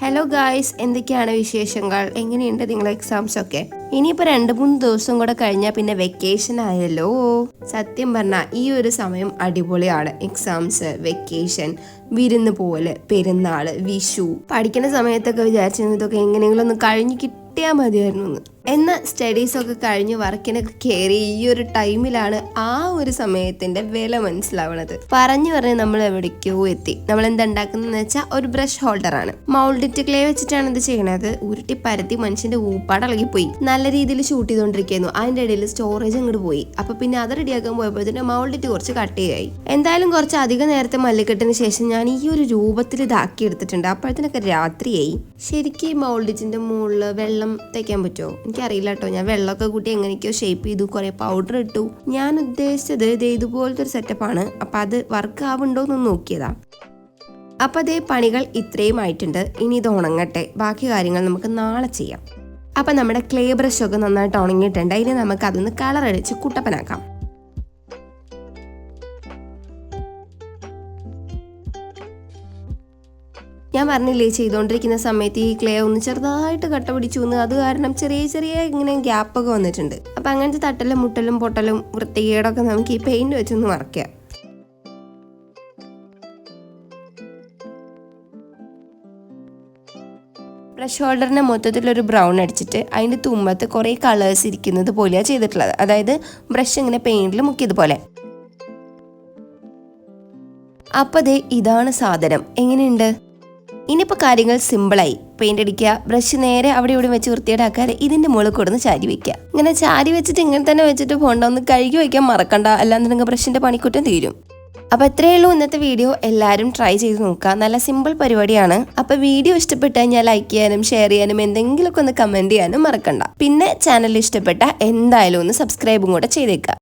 Hello guys, എന്തൊക്കെയാണ് വിശേഷങ്ങൾ? എങ്ങനെയുണ്ട് നിങ്ങളെ എക്സാംസ് ഒക്കെ? ഇനിയിപ്പോൾ 2-3 ദിവസം കൂടെ കഴിഞ്ഞാൽ പിന്നെ വെക്കേഷൻ ആയല്ലോ. സത്യം പറഞ്ഞാൽ ഈ ഒരു സമയം അടിപൊളിയാണ്. എക്സാംസ്, വെക്കേഷൻ, വിരുന്ന് പോലെ, പെരുന്നാള്, വിഷു. പഠിക്കുന്ന സമയത്തൊക്കെ വിചാരിച്ചിരുന്നു ഇതൊക്കെ എങ്ങനെയെങ്കിലും ഒന്ന് കഴിഞ്ഞ് കിട്ടിയാൽ മതിയായിരുന്നു എന്ന്. എന്നാൽ സ്റ്റഡീസൊക്കെ കഴിഞ്ഞ് വർക്കിനൊക്കെ കയറി ഈ ഒരു ടൈമിലാണ് ആ ഒരു സമയത്തിന്റെ വില മനസ്സിലാവണത്. പറഞ്ഞു നമ്മൾ എവിടേക്കോ എത്തി. നമ്മൾ എന്താ ഉണ്ടാക്കുന്നതെന്ന് വെച്ചാൽ ഒരു ബ്രഷ് ഹോൾഡർ ആണ്. മൗൾഡിറ്റ് ക്ലേ വെച്ചിട്ടാണ് ഇത് ചെയ്യണത്. ഉരുട്ടി പരത്തി മനുഷ്യന്റെ ഊപ്പാടളകി പോയി. നല്ല രീതിയിൽ ഷൂട്ട് ചെയ്തുകൊണ്ടിരിക്കുന്നു. അതിന്റെ ഇടയിൽ സ്റ്റോറേജ് അങ്ങോട്ട് പോയി. അപ്പൊ പിന്നെ അത് റെഡിയാക്കാൻ പോയപ്പോഴത്തേന് മൗൾഡിറ്റ് കുറച്ച് കട്ടിയായി. എന്തായാലും കുറച്ച് അധികം നേരത്തെ മല്ലിക്കെട്ടിന് ശേഷം ഞാൻ ഈ ഒരു രൂപത്തിൽ ഇതാക്കി എടുത്തിട്ടുണ്ട്. അപ്പോഴത്തേനൊക്കെ രാത്രിയായി. ശരിക്കും ഈ മൗൾഡിറ്റിന്റെ മുകളിൽ വെള്ളം തേക്കാൻ പറ്റുമോ? എനിക്കറിയില്ല കേട്ടോ. ഞാൻ വെള്ളമൊക്കെ കൂട്ടി എങ്ങനെയൊക്കെയോ ഷേപ്പ് ചെയ്തു, കുറെ പൗഡർ ഇട്ടു. ഞാൻ ഉദ്ദേശിച്ചത് ഇതുപോലത്തെ ഒരു സെറ്റപ്പാണ്. അപ്പം അത് വർക്ക് ആവുന്നുണ്ടോയെന്ന് നോക്കിയതാ. അപ്പം അതേ പണികൾ ഇത്രയും ആയിട്ടുണ്ട്. ഇനി ഇത് ഉണങ്ങട്ടെ. ബാക്കി കാര്യങ്ങൾ നമുക്ക് നാളെ ചെയ്യാം. അപ്പം നമ്മുടെ ക്ലേ ബ്രഷൊക്കെ നന്നായിട്ട് ഉണങ്ങിയിട്ടുണ്ട്. ഇനി നമുക്ക് അതൊന്ന് കളർ അടിച്ച് കുട്ടപ്പനാക്കാം. ഞാൻ പറഞ്ഞില്ലേ, ചെയ്തുകൊണ്ടിരിക്കുന്ന സമയത്ത് ഈ ക്ലേ ഒന്ന് ചെറുതായിട്ട് കട്ട പിടിച്ചു വന്ന്, അത് കാരണം ചെറിയ ഇങ്ങനെ ഗ്യാപ്പൊക്കെ വന്നിട്ടുണ്ട്. അപ്പം അങ്ങനത്തെ തട്ടലും മുട്ടലും പൊട്ടലും വൃത്തികേടൊക്കെ നമുക്ക് ഈ പെയിന്റ് വെച്ചൊന്ന് മറക്കാം. ബ്രഷ് ഹോൾഡറിനെ മൊത്തത്തിലൊരു ബ്രൗൺ അടിച്ചിട്ട് അതിൻ്റെ തുമ്പത്ത് കുറേ കളേഴ്സ് ഇരിക്കുന്നത് പോലെയാണ് ചെയ്തിട്ടുള്ളത്. അതായത് ബ്രഷ് ഇങ്ങനെ പെയിന്റിൽ മുക്കിയതുപോലെ. അപ്പം ദേ ഇതാണ് സാധനം. എങ്ങനെയുണ്ട്? ഇനിയിപ്പോൾ കാര്യങ്ങൾ സിമ്പിളായി. പെയിന്റ് അടിക്കുക, ബ്രഷ് നേരെ അവിടെ ഇവിടെ വെച്ച് വൃത്തിയേടാക്കാതെ ഇതിന്റെ മുകളിൽ കൊടുന്ന് ചാരി വെക്കുക. ഇങ്ങനെ ചാരി വെച്ചിട്ട് ഇങ്ങനെ തന്നെ വെച്ചിട്ട് പോകണ്ട, ഒന്ന് കഴുകി വയ്ക്കാൻ മറക്കണ്ട, അല്ലാന്നുണ്ടെങ്കിൽ ബ്രഷിന്റെ പണിക്കുറ്റം തീരും. അപ്പോൾ ഇത്രയേ ഉള്ളൂ ഇന്നത്തെ വീഡിയോ. എല്ലാവരും ട്രൈ ചെയ്ത് നോക്കുക. നല്ല സിമ്പിൾ പരിപാടിയാണ്. അപ്പോൾ വീഡിയോ ഇഷ്ടപ്പെട്ട് കഴിഞ്ഞാൽ ലൈക്ക് ചെയ്യാനും ഷെയർ ചെയ്യാനും എന്തെങ്കിലുമൊക്കെ ഒന്ന് കമന്റ് ചെയ്യാനും മറക്കണ്ട. പിന്നെ ചാനൽ ഇഷ്ടപ്പെട്ട എന്തായാലും ഒന്ന് സബ്സ്ക്രൈബും കൂടെ ചെയ്തേക്കുക.